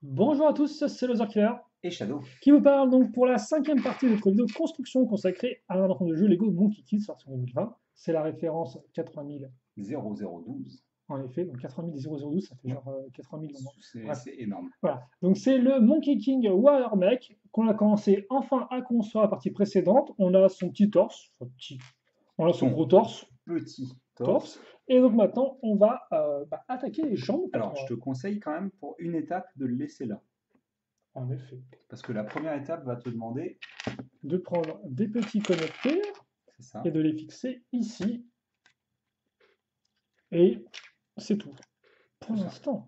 Bonjour à tous, c'est le Killer Et Shadow. qui vous parle donc pour la cinquième partie de notre vidéo de construction consacrée à un ensemble de jeu Lego Monkey Kids sorti en 2020. C'est la référence 80 000, 0012. en effet, donc 80 000, ça fait Ouais, genre 80 000 moments. c'est Bref, c'est énorme. voilà. Donc c'est le Monkey King Warrior Mech qu'on a commencé enfin à construire la partie précédente. On a son petit torse, on a son Son gros torse, petit torse. torse. Et donc maintenant on va attaquer les jambes pour Alors, je toi. te conseille quand même pour une étape de le laisser là. En effet. Parce que la première étape va te demander, De prendre des petits connecteurs c'est ça, et de les fixer ici. Et c'est tout. Pour tout ça. l'instant.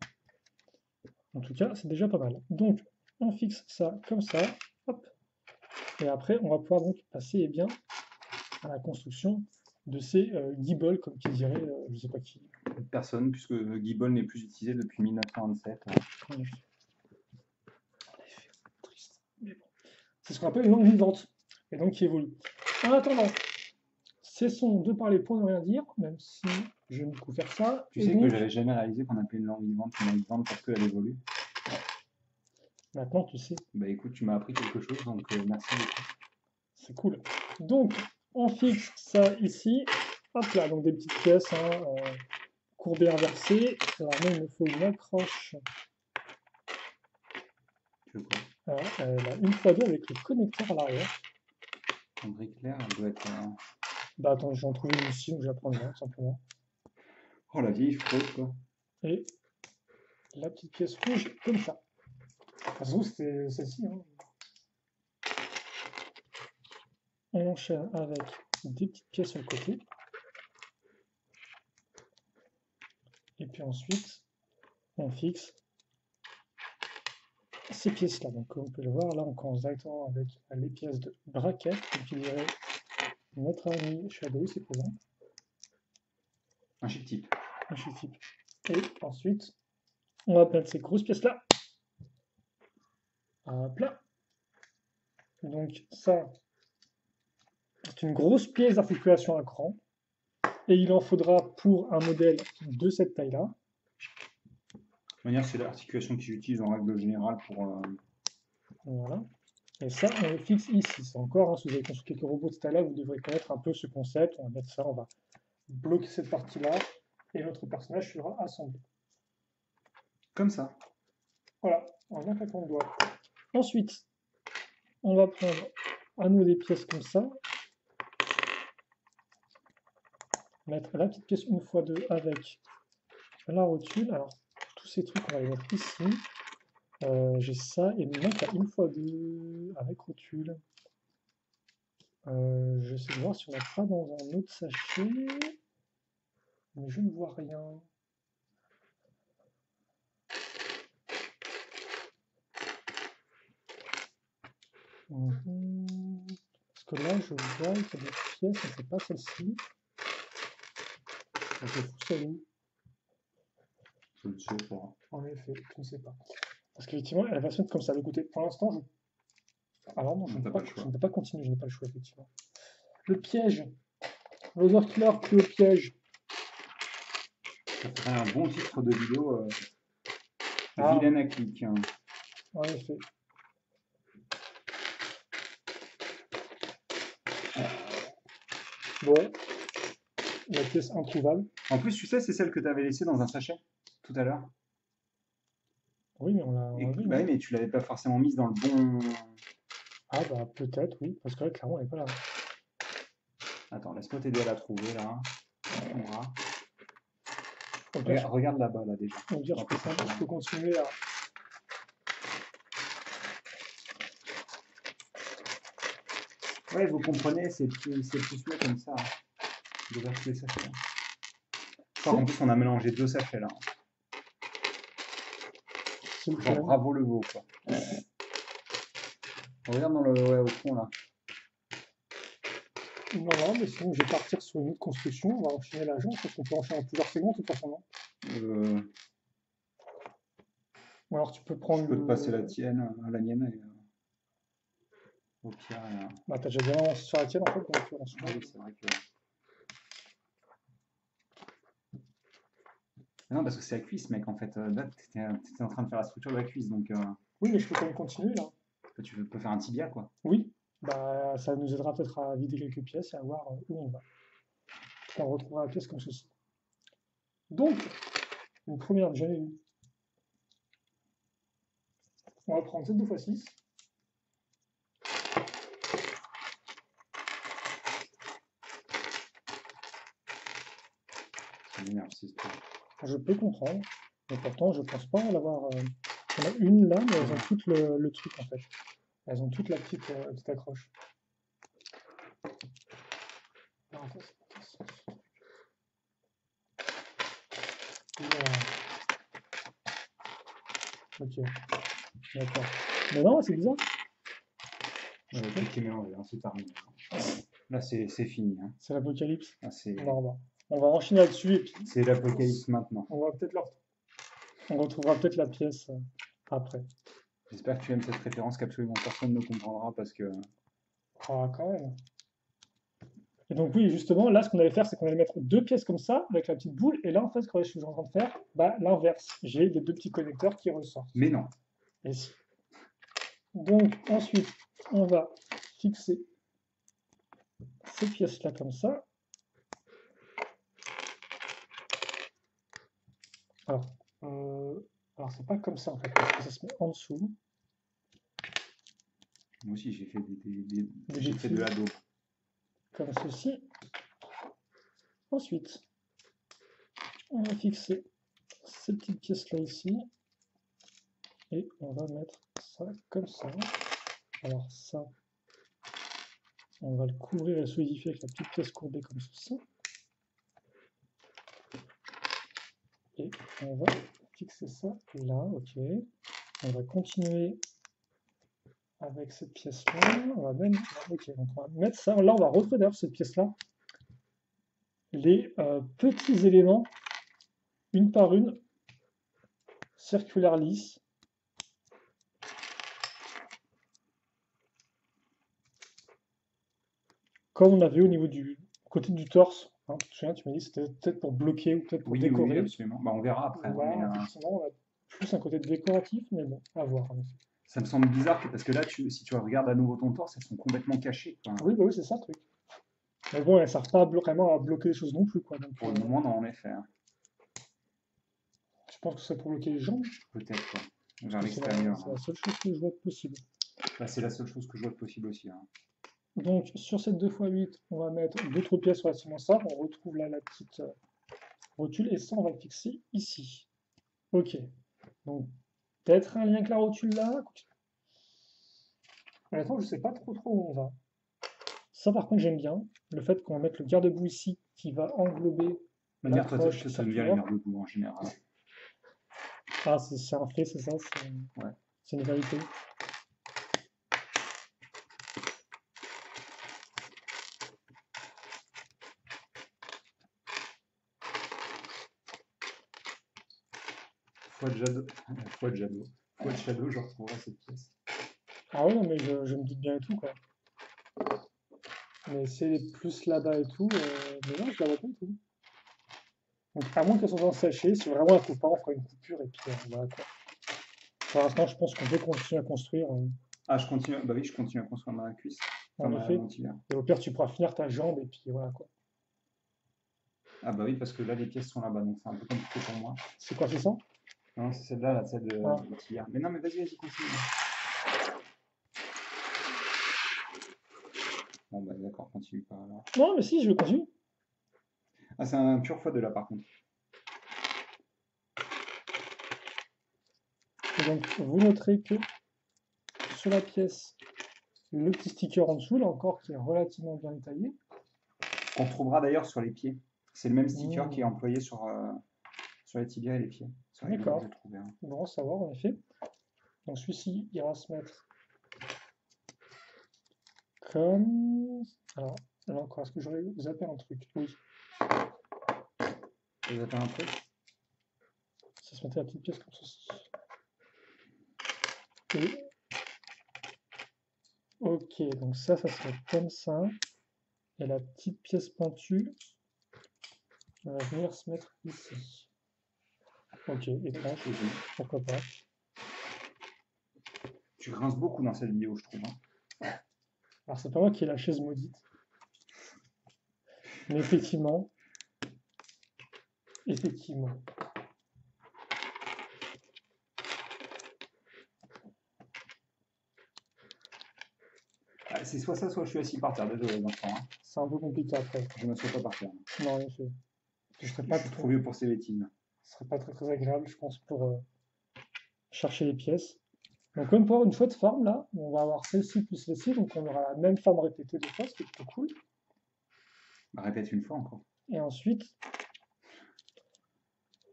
En tout cas, c'est déjà pas mal. Donc, on fixe ça comme ça. Hop. Et après, on va pouvoir donc passer bien à la construction de ces guibolles, comme qui dirait, je sais pas qui. Personne, puisque Gibbon n'est plus utilisé depuis 1927. En effet. Triste. Mais bon. C'est ce qu'on appelle une langue vivante. Et donc qui évolue. En attendant, cessons de parler pour ne rien dire, même si je ne peux faire ça. Tu Et sais que donc, j'avais jamais réalisé qu'on appelait une langue vivante parce qu'elle évolue. maintenant tu sais. Bah écoute, tu m'as appris quelque chose, donc merci beaucoup. C'est cool. Donc, on fixe ça ici. Hop là, donc des petites pièces courbées inversées. Alors là, il me faut une accroche. Tu veux quoi? Là, une fois deux avec le connecteur à l'arrière. En gris clair, elle doit être. Bah attends, j'en trouve une ici, donc je vais la prendre là, tout simplement. Oh la vieille fraude quoi. Et la petite pièce rouge, comme ça. Enfin, surtout, c'était celle-ci. Hein. On enchaîne avec des petites pièces sur le côté. Et puis ensuite, on fixe ces pièces-là. Donc, comme vous pouvez le voir, là, on commence directement avec les pièces de braquette, comme tu dirais notre ami Shadow, c'est présent. Un chic type. Un chiffre type. Et ensuite, on va mettre ces grosses pièces-là. Hop là. Donc, ça, c'est une grosse pièce d'articulation à cran. Et il en faudra pour un modèle de cette taille-là. De toute manière, c'est l'articulation qu'ils utilisent en règle générale pour. Voilà. Et ça, on le fixe ici. C'est encore, hein, si vous avez construit quelques robots de ce taille-là, vous devrez connaître un peu ce concept. On va mettre ça, on va bloquer cette partie-là. Et notre personnage sera assemblé. Comme ça. Voilà, en un claquement de doigts. Ensuite, on va prendre à nous des pièces comme ça. Mettre la petite pièce une fois deux avec la rotule. Alors, tous ces trucs, on va les mettre ici. J'ai ça et me mettre à une fois deux avec rotule. J'essaie de voir si on n'a pas dans un autre sachet, mais je ne vois rien. Parce que là, je vois qu'il y a des pièces, mais c'est pas celle-ci. Je fous celle où? Je ne sais pas. En effet, je ne sais pas. Parce qu'effectivement, elle va se mettre comme ça. Écoutez, pour l'instant, je... Alors non, je ne, peux T'as pas, pas le choix. je ne peux pas continuer, je n'ai pas le choix, effectivement. Le piège. L'Otherkiller puis au piège. Ça ferait un bon titre de vidéo. Ah, Vilaine à clic. Hein. en effet. Bon, la pièce introuvable. En plus, tu sais, c'est celle que tu avais laissée dans un sachet tout à l'heure. Oui, mais on l'a vu, Bah oui, non? mais tu l'avais pas forcément mise dans le bon. Ah bah peut-être, oui, parce que là, clairement, elle n'est pas là. Attends, laisse-moi t'aider à la trouver là. On verra. Donc là, Regarde là-bas là déjà. on va dire, je peux continuer à... Ouais, vous comprenez, c'est plus mieux comme ça. Hein. D'ouvrir tous les sachets. Hein. Je crois qu'en plus, on a mélangé deux sachets là. C'est le Genre, problème. bravo le veau quoi. Regarde dans le. Ouais, au fond là. Non, non, mais sinon, je vais partir sur une autre construction. On va enchaîner la jambe, parce qu'on peut enchaîner en plusieurs segments, de toute façon, non? Euh, Ou alors tu peux je prendre peux te passer la le... tienne, la mienne. Et, au pire, Bah, t'as déjà bien lancé sur la tienne, en fait, donc ah oui, c'est vrai que. Non, parce que c'est la cuisse, mec, en fait. Là, t'étais en train de faire la structure de la cuisse, donc Oui, mais je peux quand même continuer là. tu peux faire un tibia, quoi. Oui, bah ça nous aidera peut-être à vider quelques pièces et à voir où on va. On retrouvera la pièce comme ceci. Donc, une première, j'en ai eu. On va prendre cette 2x6. Ça m'énerve, cette histoire. Je peux comprendre, mais pourtant je pense pas l'avoir. On a une là, mais elles ont tout le truc en fait. Elles ont toute la petite accroche. Alors, voilà. Ok, d'accord. Mais non, c'est bizarre. Tout est mélangé, hein, c'est terminé. Là, c'est fini. Hein. C'est l'apocalypse. Là, c'est Normal. On va enchaîner là-dessus et puis c'est l'apocalypse maintenant. on va peut-être on retrouvera peut-être la pièce après. J'espère que tu aimes cette référence qu'absolument personne ne comprendra parce que. Ah, quand même. Et donc oui, justement, là, ce qu'on allait faire, c'est qu'on allait mettre deux pièces comme ça, avec la petite boule, et là, en fait, ce que je suis en train de faire, bah, l'inverse. J'ai les deux petits connecteurs qui ressortent. Mais non. Et si. Donc, ensuite, on va fixer ces pièces-là comme ça. Alors, c'est pas comme ça, en fait, parce que ça se met en dessous. Moi aussi, j'ai fait J'ai fait de la dope. Comme ceci. Ensuite, on va fixer ces petites pièces-là ici. Et on va mettre ça comme ça. Alors ça, on va le couvrir et solidifier avec la petite pièce courbée comme ceci. Et on va fixer ça là, ok. On va continuer avec cette pièce-là. On va même, ok, donc on va mettre ça. Là, on va retrouver d'ailleurs cette pièce-là les petits éléments, une par une, circulaires lisses. Comme on avait au niveau du côté du torse. Hein, tu te souviens, tu m'as dit que c'était peut-être pour bloquer ou peut-être pour décorer. Oui, absolument. Bah, on verra après. Là, Mais, effectivement, on a plus un côté décoratif, mais bon, à voir en effet. ça me semble bizarre parce que là, si tu regardes à nouveau ton torse, elles sont complètement cachées. Quoi. Oui, bah oui, c'est ça le truc. Mais bon, elles ne servent pas vraiment à bloquer les choses non plus, quoi. Donc, Pour le moment, non, en effet. Hein. je pense que c'est pour bloquer les jambes. Peut-être, quoi. Vers C'est l'extérieur. la seule chose que je vois de possible. Bah, c'est la seule chose que je vois de possible aussi. Hein. Donc, sur cette 2x8, on va mettre d'autres pièces relativement simples. On retrouve là la petite rotule, et ça, on va le fixer ici. Ok. Donc, peut-être un lien avec la rotule là. Honnêtement, je ne sais pas trop où on va. Ça, par contre, j'aime bien. Le fait qu'on va mettre le garde-boue ici, qui va englober Manière, toi, l'accroche ça devient circulaire. les garde-boue en général. Ah, c'est un fait, c'est ça, Ouais. c'est une vérité. Fois de Shadow, je retrouverai cette pièce. Ah ouais, non, mais je me doute bien et tout, quoi. Mais c'est plus là-bas et tout, mais non, je la vois pas du tout. Donc, à moins qu'elle soit dans le sachet, si vraiment elle coupe pas, on fera une coupure et puis voilà quoi. Pour l'instant, je pense qu'on peut continuer à construire, Ah, je continue. Bah oui, je continue à construire ma cuisse. en Enfin, effet. mon tibia. Et au pire, tu pourras finir ta jambe et puis voilà quoi. Ah bah oui, parce que là, les pièces sont là-bas, donc c'est un peu compliqué pour moi. C'est quoi, c'est ça? Non, c'est celle-là, celle de Ah. tibia. Mais non, mais vas-y, continue. Bon, bah d'accord, continue pas alors. Non, mais si, je continue. Ah, c'est un pur fois de là, par contre. Et donc, vous noterez que sur la pièce, le petit sticker en dessous, là encore, qui est relativement bien détaillé. On trouvera d'ailleurs sur les pieds. C'est le même sticker Mmh. qui est employé sur les tibias et les pieds. D'accord. Hein. Bon à savoir, en effet. Donc celui-ci ira se mettre comme... Alors, là encore, est-ce que j'aurais zappé un truc? Oui. Vous avez un truc? Ça se mettait la petite pièce comme ceci. Et... Ok, donc ça se met comme ça. Et la petite pièce pentue va venir se mettre ici. Ok, étrange, pourquoi pas. Tu grinces beaucoup dans cette vidéo, je trouve. Hein. Alors c'est pas moi qui ai la chaise maudite. Mais effectivement. Ah, c'est soit ça, soit je suis assis par terre. Désolé, Vincent. Hein. C'est un peu compliqué après. Je ne m'assois pas par terre. Non, en effet. Je suis trop vieux pour ces bêtises. Ce serait pas très agréable, je pense, pour chercher les pièces. Donc comme pour une fois de forme là, on va avoir celle-ci plus celle-ci, donc on aura la même forme répétée deux fois, ce qui est plutôt cool. Bah, répète une fois encore. Et ensuite,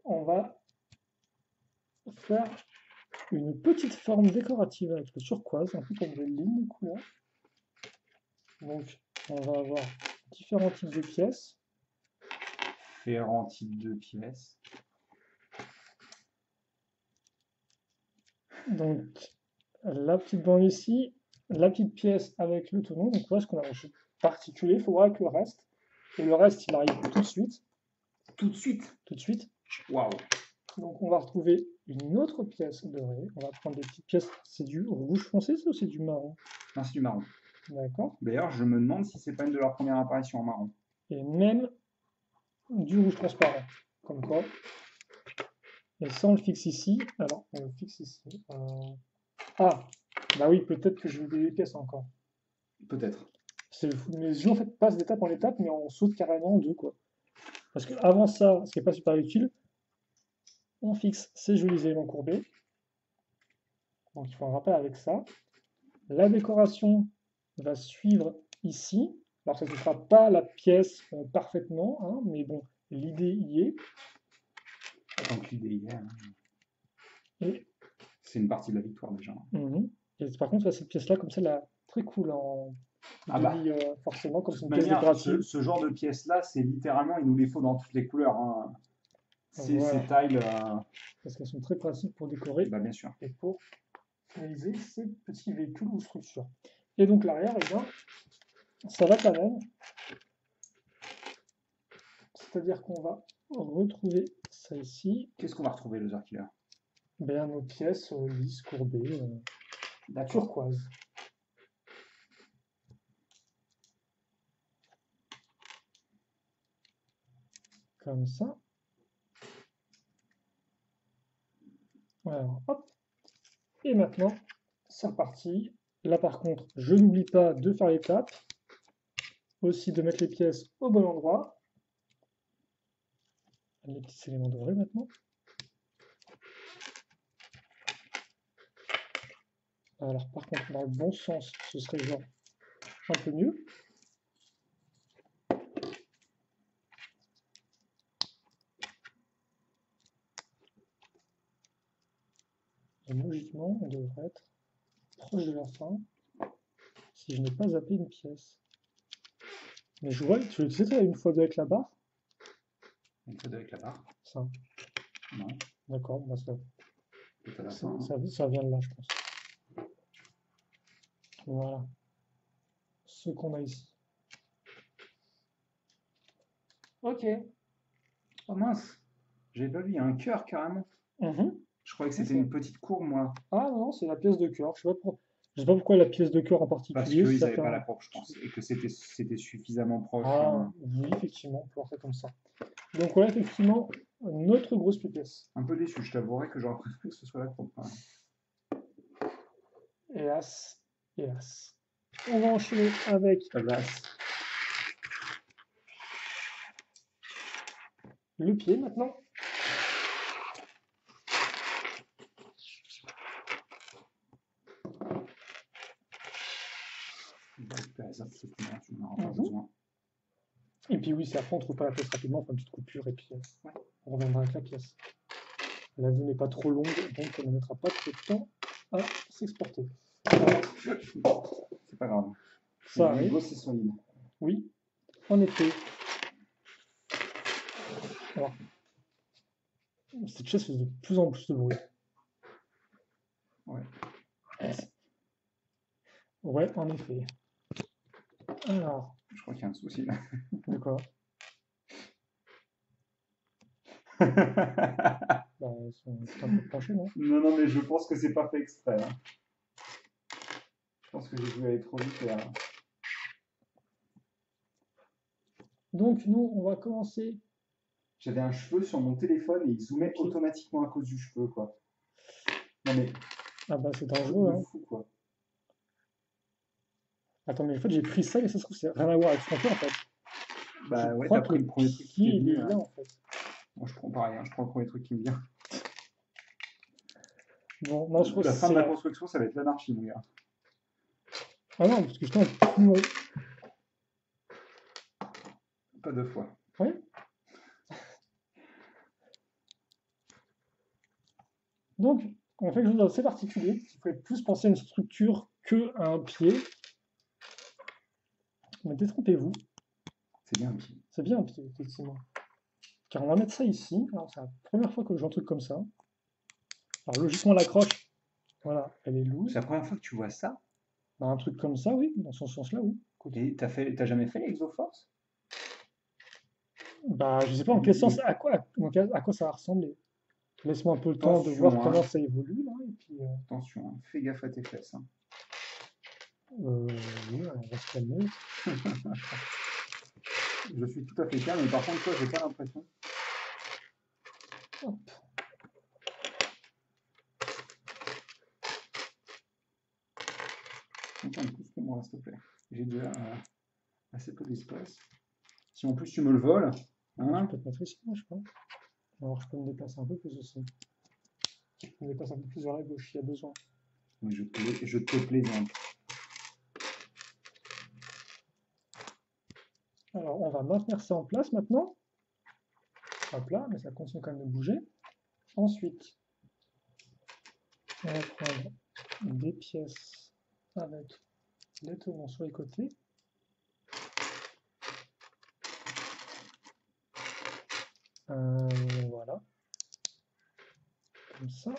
on va faire une petite forme décorative avec le turquoise, un peu comme des lignes de couleur. Donc on va avoir différents types de pièces. Différents types de pièces. Donc la petite bande ici, la petite pièce avec le tonneau, donc voilà ce qu'on a reçu particulier, il faudra que le reste. Et le reste, il arrive tout de suite. Tout de suite. Tout de suite. Waouh. Donc on va retrouver une autre pièce dorée. On va prendre des petites pièces. C'est du rouge foncé, ça, ou c'est du marron? Non, c'est du marron. D'accord. D'ailleurs, je me demande si c'est pas une de leurs premières apparitions en marron. Et même du rouge transparent. Comme quoi. Et ça, on le fixe ici. Alors, on le fixe ici. Ah, bah oui, peut-être que je vais des pièces encore. Peut-être. C'est le fou de mes yeux, en fait, passe d'étape en étape, mais on saute carrément en deux, quoi. Parce que avant ça, ce qui n'est pas super utile, on fixe ces jolis éléments courbés. Donc il faut un rappel avec ça. La décoration va suivre ici. Alors ça ne sera pas la pièce parfaitement, hein, mais bon, l'idée y est. Tant que l'idée y est. Hein. Et, c'est une partie de la victoire déjà. Et par contre, là, cette pièce-là, comme ça, elle est très cool en demi, forcément, comme c'est une pièce décorative. Ce genre de pièce-là, c'est littéralement, il nous les faut dans toutes les couleurs. Hein. Ces tiles. Parce qu'elles sont très pratiques pour décorer. Bah, bien sûr. Et pour réaliser ces petits véhicules ou structures. Et donc l'arrière, eh bien, ça va quand même. C'est-à-dire qu'on va retrouver ça ici. Qu'est-ce qu'on va retrouver, le Killer? Ben, nos pièces lisses, courbées, turquoise. Comme ça. Alors, hop. Et maintenant, c'est reparti. Là, par contre, je n'oublie pas de faire l'étape. Aussi de mettre les pièces au bon endroit. Les petits éléments dorés maintenant. Alors, par contre, dans le bon sens, ce serait genre un peu mieux. Et logiquement, on devrait être proche de la fin, si je n'ai pas zappé une pièce. Mais je vois, tu sais, une fois deux avec la barre? Une fois deux avec la barre? Ça. Non. D'accord, bah ça vient de là, je pense. Voilà. Ce qu'on a ici. Ok. Oh mince, j'avais pas vu, il y a un cœur carrément. Je croyais que c'était une petite courbe, moi. Ah non, c'est la pièce de cœur. Je sais pas pourquoi la pièce de cœur en particulier. Parce qu'ils n'avaient pas la courbe, je pense, et que c'était suffisamment proche. Ah, oui, effectivement, on peut voir ça comme ça. Donc voilà, effectivement, notre grosse pièce. Un peu déçu, je t'avouerai que j'aurais préféré que ce soit la courbe. Hélas, hélas. On va enchaîner avec le pied maintenant. Et puis oui, c'est après on trouve pas la pièce rapidement, on fait une petite coupure et puis on reviendra avec la pièce. La vue n'est pas trop longue, donc on ne mettra pas trop de temps à s'exporter. C'est pas grave. Ça arrive. C'est solide. Oui, en effet. Alors, cette chaise fait de plus en plus de bruit. Ouais. Ouais, en effet. Alors. Je crois qu'il y a un souci là. De quoi? Bah, ils sont un peu penchés, non? Non, non, mais je pense que c'est pas fait exprès, hein. Je pense que j'ai voulu aller trop vite et, Donc, nous, on va commencer. j'avais un cheveu sur mon téléphone et il zoomait Ok. automatiquement à cause du cheveu, quoi. Non, mais Ah bah, c'est truc dangereux, de hein. fou, quoi. Attends, mais en fait, j'ai pris ça, mais ça se trouve, c'est rien à voir avec ce qu'on fait, en fait. Je Bah ouais, crois t'as que pris le le premier truc qui t'est pied, il venu, est là. là, en fait. Moi, je prends pareil, hein, je prends le premier truc qui me vient. Bon, non, je trouve que La fin c'est de la là. construction, ça va être l'anarchie, mon gars. Ah non, parce que je t'en plus haut. Pas deux fois. Ouais. Donc, on fait quelque chose d'assez particulier, qui ferait plus penser à une structure qu'à un pied. Mais détrompez-vous, C'est bien, petit. c'est bien un pied, effectivement. Car on va mettre ça ici. Alors, c'est la première fois que je joue un truc comme ça. Alors, logiquement, l'accroche, voilà, elle est C'est loose. la première fois que tu vois ça? Bah, un truc comme ça, oui, dans ce sens-là, oui. Écoute. Et t'as jamais fait l'Exoforce? Bah, je sais pas en quel sens, à quoi ça va ressembler. Laisse-moi un peu le temps de voir Attention, hein. comment ça évolue, là, et puis, Attention, hein. Fais gaffe à tes fesses, hein. oui, on va se calmer. Je suis tout à fait calme, mais par contre, toi, j'ai pas l'impression. Hop. Attends, pousse-moi, s'il te plaît. J'ai déjà assez peu d'espace. Si en plus tu me le voles, Je hein? peux te mettre ici, moi, je pense. Alors, je peux me déplacer un peu plus aussi. Je me déplace un peu plus vers la gauche, s'il y a besoin. Oui, je te plaisante. Alors, on va maintenir ça en place maintenant. Hop là, mais ça continue quand même de bouger. Ensuite, on va prendre des pièces avec les tenons sur les côtés. Voilà. Comme ça.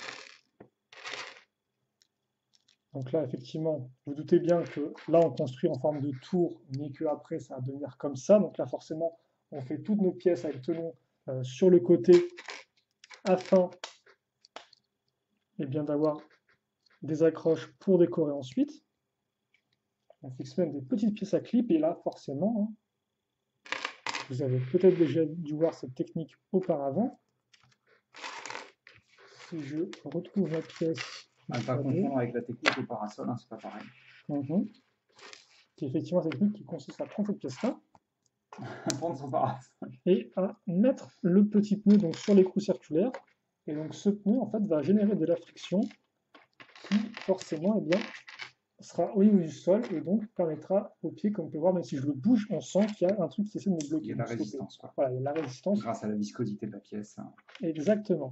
Donc là, effectivement, vous doutez bien que là, on construit en forme de tour, mais qu'après, ça va devenir comme ça. Donc là, forcément, on fait toutes nos pièces avec tenons sur le côté afin bien, d'avoir des accroches pour décorer ensuite. On fixe même des petites pièces à clip et là, forcément, hein, vous avez peut-être déjà dû voir cette technique auparavant. Si je retrouve la pièce À ne pas confondre avec la technique au parasol, hein, c'est pas pareil. Qui est effectivement cette technique qui consiste à prendre cette pièce-là Prendre son parasol. et à mettre le petit pneu donc sur l'écrou circulaire. Et donc ce pneu en fait va générer de la friction qui forcément bien, sera au niveau du sol et donc permettra au pied, comme on peut voir, même si je le bouge, on sent qu'il y a un truc qui essaie de me bloquer. Il y a de la résistance, quoi. Voilà, il y a de la résistance. Grâce à la viscosité de la pièce. Hein. Exactement.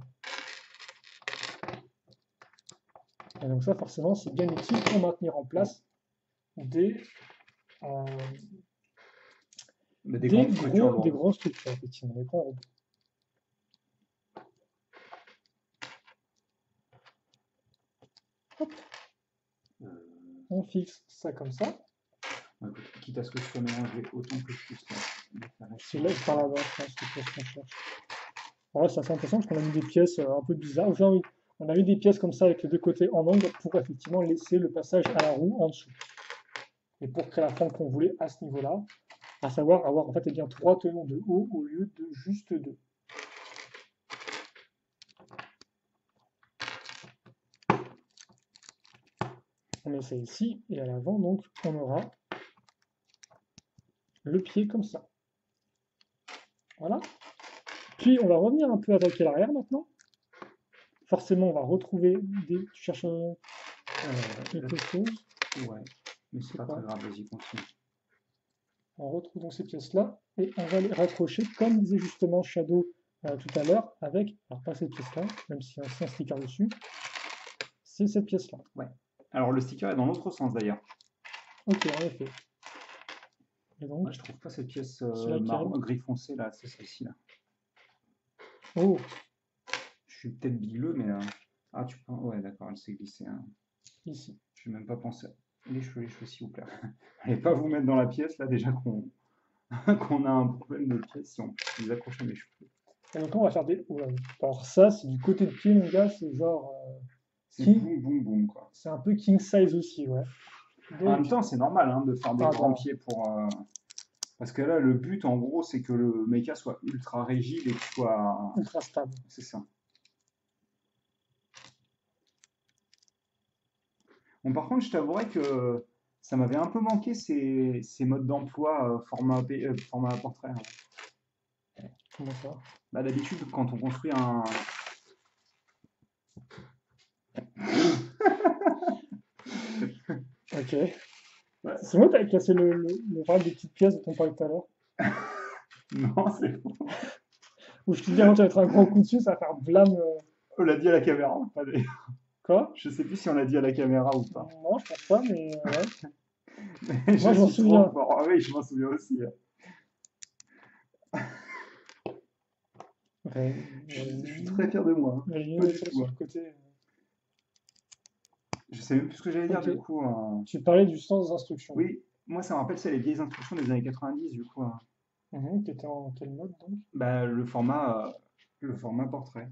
Et donc ça, forcément, c'est bien utile pour maintenir en place des grosses structures, effectivement, des grands robots. Hop. On fixe ça comme ça. Écoute, quitte à ce que je sois mélangé autant que je puisse. C'est là que je parle avant, je pense, que c'est ce qu'on cherche. Alors là, c'est assez intéressant parce qu'on a mis des pièces un peu bizarres. Enfin, oui, on a mis des pièces comme ça avec les deux côtés en angle pour effectivement laisser le passage à la roue en dessous. Et pour créer la forme qu'on voulait à ce niveau-là, à savoir avoir en fait bien 3 tenons de haut au lieu de juste 2. On met ça ici et à l'avant, donc on aura le pied comme ça. Voilà. Puis on va revenir un peu attaquer l'arrière maintenant. Forcément, on va retrouver des. Tu cherches quelque chose. Ouais, mais c'est pas très grave, vas-y, continue. On retrouve donc ces pièces-là et on va les raccrocher comme disait justement Shadow tout à l'heure avec, alors pas cette pièce-là, même s'il y a un sticker dessus, c'est cette pièce-là. Ouais. Alors le sticker est dans l'autre sens d'ailleurs. Ok, en effet. Et donc, moi, je trouve pas cette pièce marron, gris foncé là, c'est celle-ci là. Oh. Je suis peut-être bileux, mais ah tu penses, ouais d'accord, elle s'est glissée. Hein. Ici. Je n'ai même pas pensé. Les cheveux s'il vous plaît. Allez pas vous mettre dans la pièce là déjà qu'on qu'on a un problème de pièce si on peut les accrocher à mes cheveux. Et donc, on va faire des. Ouais. Alors, ça, c'est du côté de pied, mon gars, c'est genre. C'est King... boum, boum, boum, quoi. C'est un peu king size aussi, ouais. En même Donc, temps, c'est normal hein, de faire des ah grands bah, pieds pour. Parce que là, le but, en gros, c'est que le mecha soit ultra rigide et qu'il soit. ultra stable. C'est ça. Bon, par contre, je t'avouerais que ça m'avait un peu manqué ces modes d'emploi format portrait, hein. Comment ça? Bah, d'habitude, quand on construit un. Ok. Ouais. C'est moi qui as cassé le râle des petites pièces dont on parlait tout à l'heure. Non, c'est. Où je te dis, avant, tu vas mettre un grand coup dessus, ça va faire blâme. On l'a dit à la caméra. Allez. Quoi? Je sais plus si on l'a dit à la caméra ou pas. Non, je pense pas, mais ouais. Je Moi, je m'en suis trop souviens. fort. Ah oui, je m'en souviens aussi, hein. Ouais, Je suis très fier de moi, hein. mais Pas une du sur tout, le hein. côté. Je sais même plus ce que j'allais dire Ok. du coup, hein. Tu parlais du sens des instructions. Oui, moi ça me rappelle c'est les vieilles instructions des années 90 du coup, hein. T'étais en quel mode donc? Bah, le format portrait.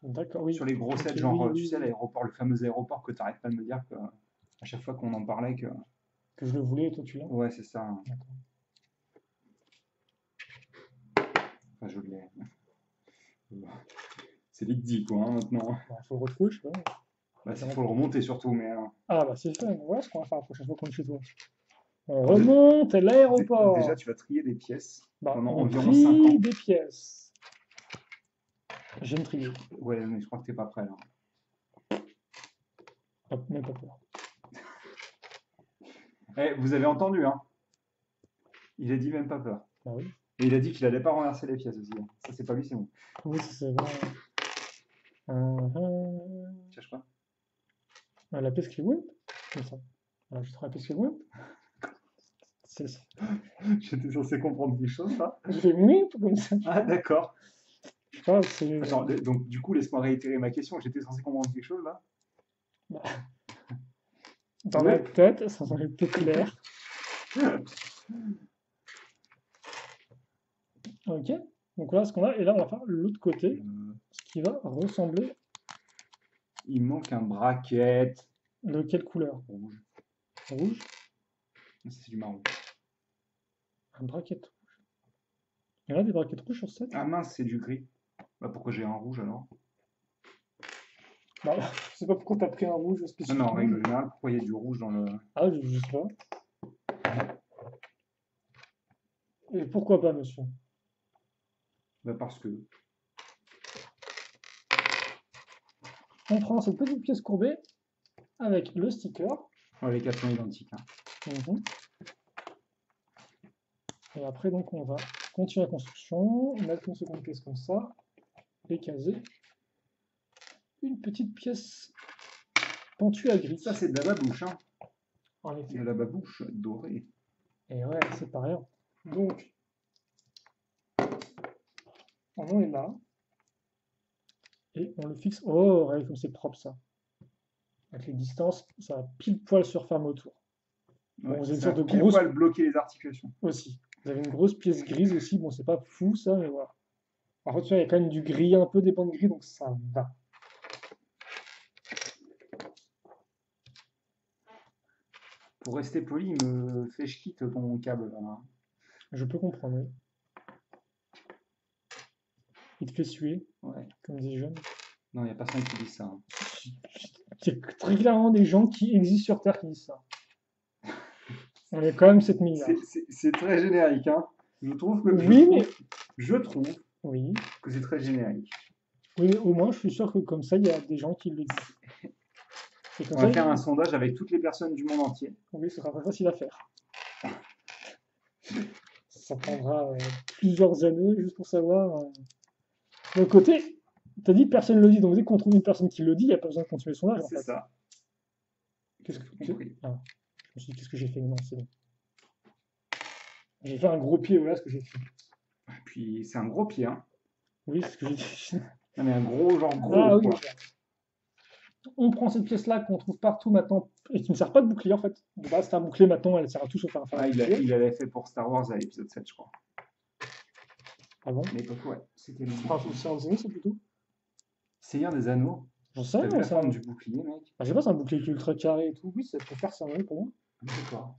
D'accord, oui. Sur les Ok, grossettes, oui, genre, tu oui, sais, oui. l'aéroport, le fameux aéroport que t'arrêtes pas de me dire que à chaque fois qu'on en parlait que. Que je le voulais et toi tu l'as. Ouais, c'est ça, hein. D'accord. Enfin, je l'ai. C'est vite dit quoi, hein, maintenant. Bah, faut le retrouver, je sais pas. Bah, il faut le remonter surtout, mais. Ah bah c'est fait, voilà ce qu'on va faire la prochaine fois qu'on est chez toi. On Alors, remonte à déjà, l'aéroport. tu vas trier des pièces Bah, pendant on environ 5 trie ans. des pièces. J'aime trier. Ouais, mais je crois que t'es pas prêt là. Même pas peur. Eh, vous avez entendu, hein? Il a dit même pas peur. Bah oui. Et il a dit qu'il allait pas renverser les pièces aussi, hein. Ça, c'est pas lui, c'est bon. Oui, c'est vrai. Cherche pas. La pièce qui wimp, comme ça. Alors, je la pièce qui wimp. C'est J'étais censé comprendre quelque chose là. Je fais wimp comme ça. Ah, d'accord. Je sais pas, c'est. Attends, donc du coup, laisse-moi réitérer ma question. J'étais censé comprendre quelque chose là. Bah, dans ma Ouais. tête, ça semble peu clair. Ok. Donc là, ce qu'on a, et là, on va faire l'autre côté, ce qui va ressembler. Il manque un bracket. De quelle couleur? Rouge. Rouge. C'est du marron. Un bracket rouge. Il y en a des brackets rouges sur cette? Ah mince, c'est du gris. Bah pourquoi j'ai un rouge alors? Bah, je sais pas pourquoi t'as pris un rouge Non, mais en spécifiquement. règle générale, pourquoi il y a du rouge dans le. Ah, je sais pas. Et pourquoi pas, monsieur? Bah parce que. On prend cette petite pièce courbée avec le sticker. Ouais, les quatre sont identiques, hein. Mhm. Et après, donc, on va continuer la construction, mettre une seconde pièce comme ça, et caser une petite pièce pentue à gris. Ça, c'est de la babouche, hein. En effet. De la babouche dorée. Et ouais, c'est pas rien. Donc, on en est là. Et on le fixe. Oh, regardez comme c'est propre ça. Avec les distances, ça va pile poil se refermer autour. Bon, Ouais, vous avez une ça a sorte de pile grosse poil bloqué les articulations. aussi. Vous avez une grosse pièce grise aussi. Bon, c'est pas fou ça, mais voilà. Par contre, tu vois, il y a quand même du gris, un peu des bandes gris, donc ça va. Pour rester poli, il me fait je quitte ton câble là. Je peux comprendre, oui. Il te fait suer, Ouais. comme des jeunes. Non, il n'y a personne qui dit ça, hein. C'est très clairement des gens qui existent sur Terre qui disent ça. On est quand même 7 milliards. C'est très générique, hein. Je trouve que. Je trouve Oui. que c'est très générique. Oui, au moins, je suis sûr que comme ça, il y a des gens qui le disent. Et comme On ça, va faire un sondage avec toutes les personnes du monde entier. oui, ce sera pas facile à faire. Ça prendra plusieurs années juste pour savoir. D'un côté, t'as dit personne ne le dit, donc dès qu'on trouve une personne qui le dit, il n'y a pas besoin de continuer le sondage en C'est fait. ça. Qu'est-ce J'ai compris. Ah, je me suis dit, qu'est-ce que j'ai fait? Non, c'est bon. J'ai fait un gros pied, voilà ce que j'ai fait. Et puis c'est un gros pied, hein. Oui, c'est ce que j'ai dit. Non, mais un gros, genre gros, Ah oui, quoi. d'accord. On prend cette pièce-là qu'on trouve partout maintenant, et qui ne sert pas de bouclier en fait. De base, c'est un bouclier, maintenant elle sert à tout sauf à faire un Ah, bouclier. il avait fait pour Star Wars à l'épisode 7, je crois. Ah bon? À l'époque, ouais. C'était le Enfin, c'est un des Anneaux, c'est plutôt. Seigneur des Anneaux. J'en sais T'as rien, vu la c'est forme un. du bouclier, mec? Ah, je sais pas, c'est un bouclier qui est ultra carré et tout. Oui, ça peut faire ça, oui, pour moi. D'accord.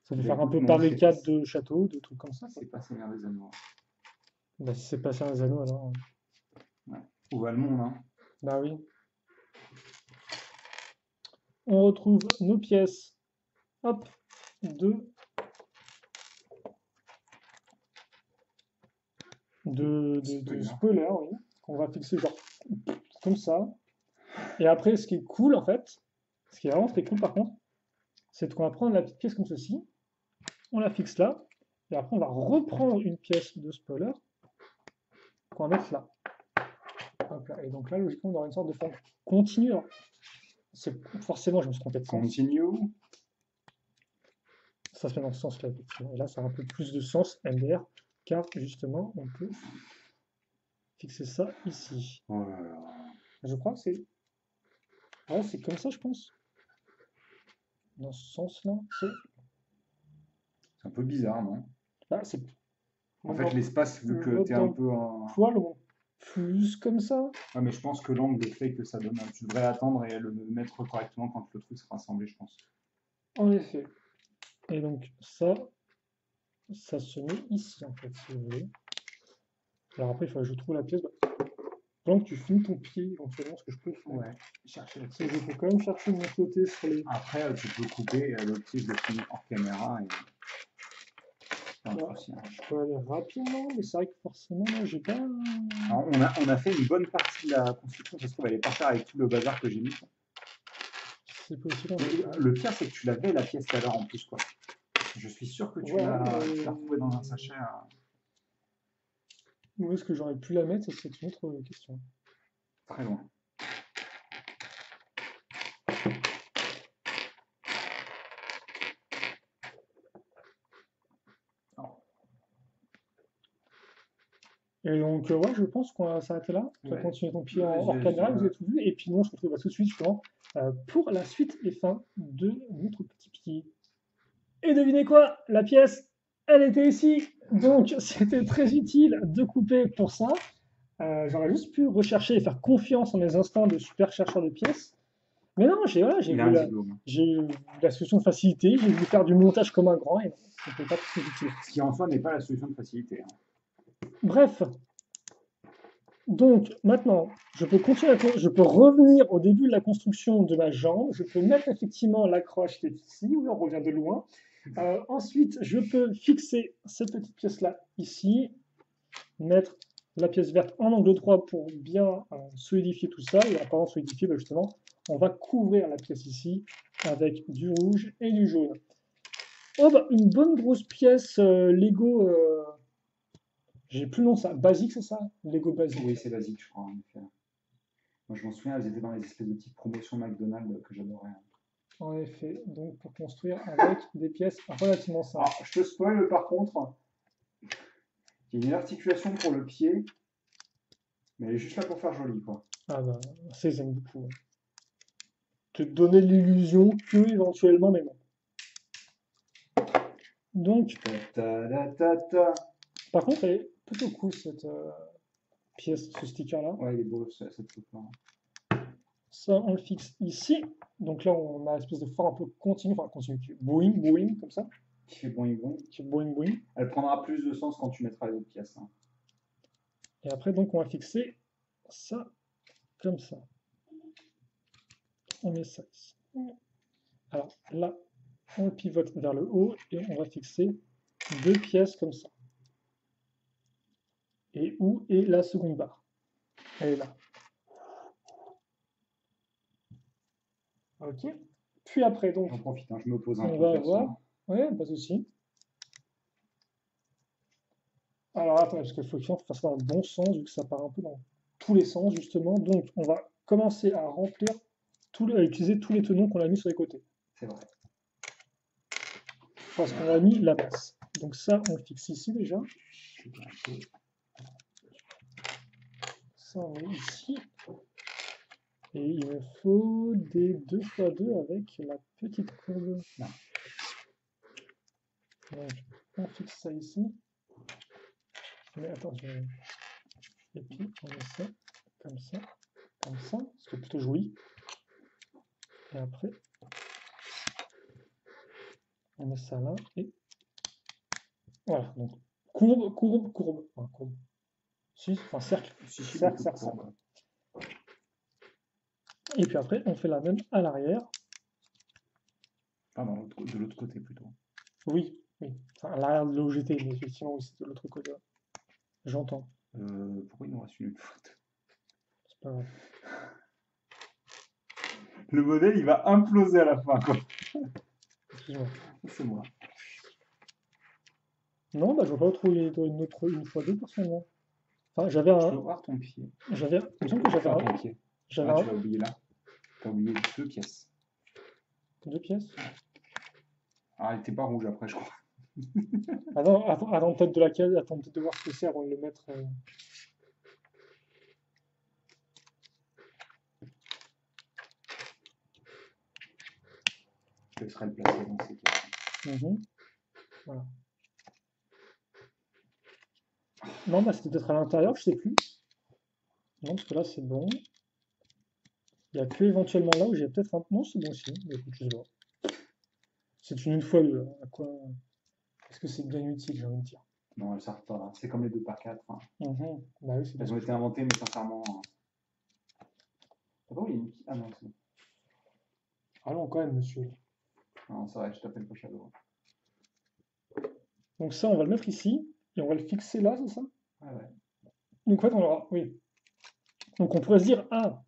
Ça peut Bah faire un écoute, peu non, barricade de château, de trucs comme ça, quoi. c'est pas Seigneur des Anneaux. Bah, si c'est pas un des Anneaux, alors. Ouais. Ou Allemande, hein. Bah oui. On retrouve nos pièces. Hop, de spoiler, oui. Qu'on va fixer genre comme ça. Et après, ce qui est cool, en fait, ce qui est vraiment très cool, par contre, c'est qu'on va prendre la petite pièce comme ceci. On la fixe là. Et après, on va reprendre une pièce de spoiler qu'on va mettre là. Hop là. Et donc là, logiquement, on aura une sorte de forme continue. Alors, forcément, je me suis trompé de sens. Continue. Ça se met dans ce sens-là, effectivement. Et là, ça a un peu plus de sens, MDR, car justement, on peut fixer ça ici. Oh là là. Je crois que c'est. Ouais, c'est comme ça, je pense. Dans ce sens-là. C'est un peu bizarre, non? Là, c'est. En fait, l'espace, vu que t'es un peu en... Poil, plus comme ça. Ouais, mais je pense que l'angle fait que ça donne... Tu devrais attendre et le mettre correctement quand le truc sera assemblé, je pense. En effet. Et donc, ça se met ici, en fait, si vous voulez. Alors après, il faut que je trouve la pièce. Pendant que tu finis ton pied, éventuellement, ce que je peux faire. Ouais, chercher la C'est pièce. que je peux quand même chercher de mon côté sur les. Après, tu peux couper le pied, je le finis hors caméra et... Ouais, je peux aller rapidement, mais c'est vrai que forcément, là, j'ai pas. Alors, on a fait une bonne partie de la construction, ça se trouve, elle est pas faire avec tout le bazar que j'ai mis. C'est possible. Mais le pire, c'est que tu l'avais la pièce tout à l'heure en plus, quoi. Je suis sûr que tu l'as retrouvée dans un sachet. Où est-ce que j'aurais pu la mettre? C'est une autre question. Très loin. Et donc, ouais, je pense qu'on va s'arrêter là. Tu vas continuer ton pied hors caméra, vous avez tout vu. Et puis, nous, on se retrouve tout de suite, justement, pour la suite et fin de notre petit pied. Et devinez quoi? La pièce, elle était ici. Donc, c'était très utile de couper pour ça. J'aurais juste pu rechercher et faire confiance en mes instincts de super chercheur de pièces. Mais non, j'ai vu la solution de facilité. J'ai voulu faire du montage comme un grand. Et non, c'était pas très utile. Ce qui en soi n'est pas la solution de facilité. Hein. Bref, donc maintenant, je peux continuer, je peux revenir au début de la construction de ma jambe, je peux mettre effectivement l'accroche qui est ici, oui, on revient de loin. Ensuite, je peux fixer cette petite pièce-là ici, mettre la pièce verte en angle droit pour bien solidifier tout ça, et en parlant de solidifier, bah, justement, on va couvrir la pièce ici avec du rouge et du jaune. Oh bah, une bonne grosse pièce Lego... j'ai plus le nom de ça. Basique, c'est ça? Lego basique. Oui, c'est basique, je crois, en effet. Moi, je m'en souviens, elles étaient dans les espèces de petites promotions McDonald's que j'adorais. En effet, donc pour construire avec des pièces relativement simples. Alors, je te spoil par contre, il y a une articulation pour le pied, mais elle est juste là pour faire joli, quoi. Ah bah, ça, ils aiment beaucoup. Ouais. Te donner l'illusion que éventuellement, mais non. Donc, par contre, elle est plutôt cool cette pièce, ce sticker-là. Ouais, il est beau cette truc-là. Ça, on le fixe ici. Donc là, on a une espèce de forme un peu continue, enfin continue, qui boing, boing, comme ça. Qui fait boing, boing. Qui boing, boing. Elle prendra plus de sens quand tu mettras les autres pièces. Hein. Et après, donc, on va fixer ça comme ça. On met ça ici. Alors là, on pivote vers le haut et on va fixer deux pièces comme ça. Et où est la seconde barre? Elle est là. Ok. Puis après, donc. J'en profite, hein, je me pose un peu. On va voir. Ouais, pas de souci. Alors attends, parce qu'il faut que je fasse ça dans le bon sens, vu que ça part un peu dans tous les sens, justement. Donc, on va commencer à remplir, à utiliser tous les tenons qu'on a mis sur les côtés. C'est vrai. Parce qu'on a mis la base. Donc ça, on le fixe ici déjà. Ça, on met ici. Et il me faut des 2x2 avec la petite courbe là. Donc, on fixe ça ici. Mais attends, et puis on met ça, comme ça, comme ça, ce qui est plutôt joli. Et après, on met ça là, et voilà. Donc, courbe, courbe, courbe. Enfin, courbe. Si, enfin, cercle. Si, Cercle, beaucoup de cercle, courbes. cercle. Et puis après, on fait la même à l'arrière. Pardon, de l'autre côté plutôt. Oui, oui. Enfin, à l'arrière de là où j'étais, mais effectivement, oui, c'est de l'autre côté. J'entends. Pourquoi il nous reste une faute? C'est pas grave. Le modèle, il va imploser à la fin, quoi. Excuse-moi. C'est moi. Non, bah, je vois pas trop une fois deux, personnellement. Enfin, j'avais Je peux un. voir ton pied. Il me semble que j'avais Enfin, un. ton pied. J'avais Ah, un. tu l'as oublié là. T'as oublié 2 pièces. 2 pièces. Ah, elle était pas rouge après, je crois. Attends, peut-être de laquelle. Attends, peut-être de voir ce que c'est avant de le mettre. Je laisserai le placer dans ces cas. Voilà. Non, bah, c'était peut-être à l'intérieur, je sais plus. Non, parce que là, c'est bon. Il n'y a que éventuellement là où j'ai peut-être un. Non, c'est bon aussi. Mais écoute, je sais pas. C'est une fois deux. À quoi. Est-ce que c'est bien utile, j'ai envie de dire. Non, elles sortent pas. C'est comme les 2x4. Hein. Bah oui, c'est bien Elles ont été inventées, mais sincèrement. Pardon, il y a une petite. Ah non, c'est bon. Allons quand même, monsieur. Non, c'est vrai, je t'appelle pas Shadow. Donc ça, on va le mettre ici. Et on va le fixer là, c'est ça? Ah ouais. Donc en fait, on aura. Oui. Donc on pourrait se dire, ah,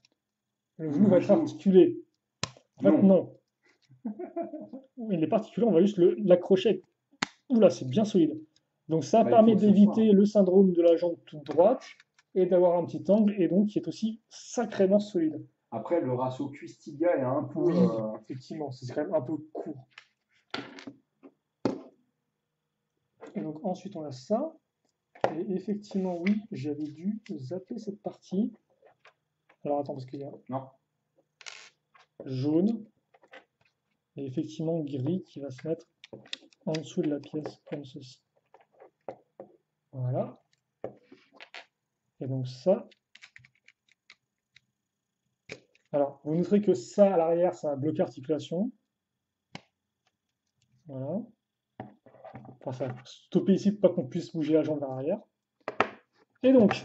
le genou va être Genou. articulé. En fait, Non. Il est particulé, on va juste l'accrocher. Oula, c'est bien solide. Donc ça Bah, il permet faut que ce soit, d'éviter hein. le syndrome de la jambe toute droite et d'avoir un petit angle et donc qui est aussi sacrément solide. Après, le ratio cuisse-tibia est un peu. Oui, effectivement, c'est quand même un peu court. Et donc ensuite on a ça. Et effectivement, oui, j'avais dû zapper cette partie. Alors attends, parce qu'il y a Non. jaune et effectivement gris qui va se mettre en dessous de la pièce comme ceci. Voilà. Et donc ça. Alors, vous noterez que ça à l'arrière, ça a bloqué articulation. Voilà. Enfin, ça va stopper ici pour pas qu'on puisse bouger la jambe vers l'arrière. Et donc,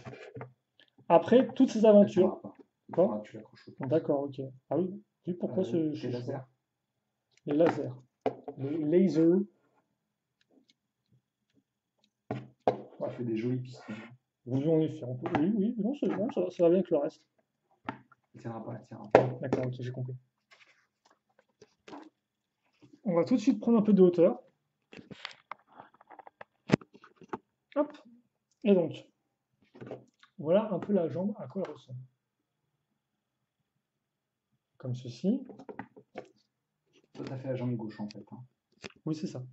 après toutes ces aventures. Quoi? Tu l'accroches au poste. D'accord, ok. Ah oui, vu pourquoi ce Les lasers. Les lasers. Les lasers. Ça fait des jolis pistons. Oui, en effet. Oui, oui, non, c'est bon, ça va bien avec le reste. Elle tiendra pas, elle tiendra pas. D'accord, ok, j'ai compris. On va tout de suite prendre un peu de hauteur. Hop. Et donc, voilà un peu la jambe, à quoi elle ressemble. Comme ceci. Toi, t'as fait la jambe gauche en fait. Hein. Oui, c'est ça.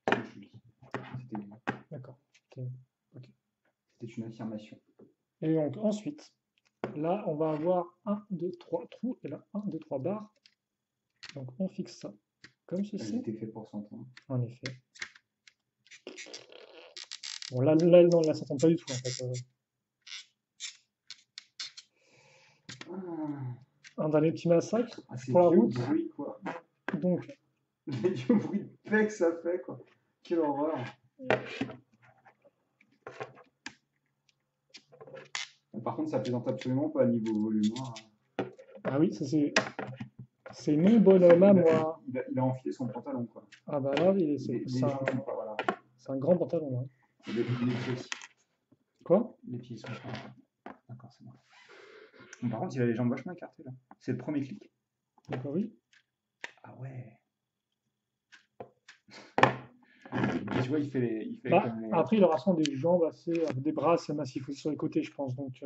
C'était bien. D'accord. Ok. C'était une affirmation. Et donc ensuite, là, on va avoir 1, 2, 3 trous, et là, 1, 2, 3 barres. Donc on fixe ça, comme Elle ceci. était fait pour s'entendre. En effet. Bon, là non, là, ça tombe pas du tout, en fait. Un dernier petit massacre C'est pour la vieux route. bruit, quoi. Donc, Les vieux bruits de paix que ça fait, quoi. Quelle horreur. Par contre, ça plaisante absolument pas niveau volume. Hein. ah oui, ça c'est mon bonhomme à moi. Il a enfilé son pantalon, quoi. Ah bah là, Voilà. c'est un grand pantalon, là. Et les pieds aussi. Quoi? Les pieds sont pas. D'accord, c'est bon. Bon, par contre, il a les jambes vachement écartées, là. C'est le premier clic. D'accord, oui. Ah ouais. Tu vois, il fait Bah, comme les... après, il aura souvent des jambes assez, des bras assez massifs aussi sur les côtés, je pense. Donc,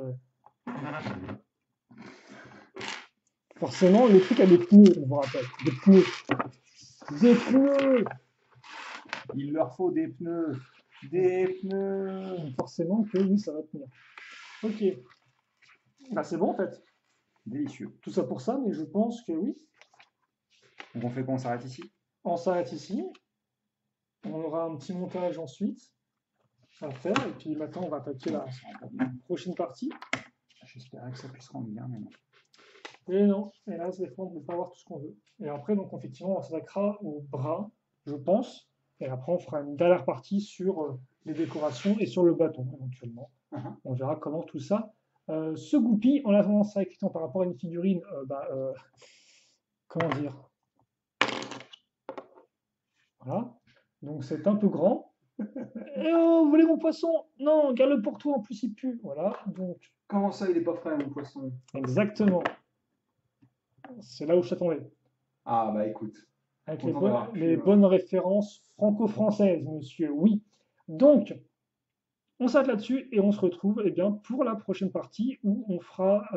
forcément, le truc a des pneus, on vous rappelle. Des pneus. Des pneus! Il leur faut des pneus. Des pneus. Donc forcément que oui, ça va tenir. Ok. Bah, c'est bon, en fait. Délicieux. Tout ça pour ça, mais je pense que oui. Donc on fait quoi? On s'arrête ici? On s'arrête ici. On aura un petit montage ensuite. à faire. Et puis maintenant, on va attaquer la prochaine partie. J'espérais que ça puisse rendre bien, mais non. Et non, et là, des fois, on ne peut pas avoir tout ce qu'on veut. Et après, donc, effectivement, on s'attaquera au bras, je pense. Et après, on fera une dernière partie sur les décorations et sur le bâton, éventuellement. Uh-huh. On verra comment tout ça se goupille. En attendant ça, effectivement, par rapport à une figurine, comment dire? Voilà. Donc, c'est un peu grand. Et oh, vous voulez mon poisson? Non, garde-le pour toi, en plus, il pue. Voilà, donc, Comment ça, il est pas frais, mon poisson? exactement. C'est là où je t'attendais. Ah, bah écoute, Avec content d'avoir les pu. bonnes références franco-françaises, monsieur, oui. Donc, on s'arrête là-dessus et on se retrouve eh bien, pour la prochaine partie où on fera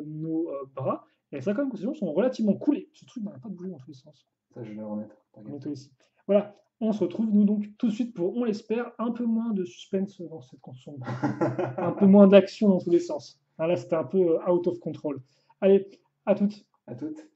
nos bras. Et ça, comme conclusion, sont relativement coulés. Ce truc n'arrête pas de bouger dans tous les sens. Ça, je vais le remettre. On T'inquiète. est toi ici. Voilà, on se retrouve nous donc tout de suite pour, on l'espère, un peu moins de suspense dans cette construction. Un peu moins d'action dans tous les sens. Hein, là, c'était un peu out of control. Allez, à toutes. À toutes.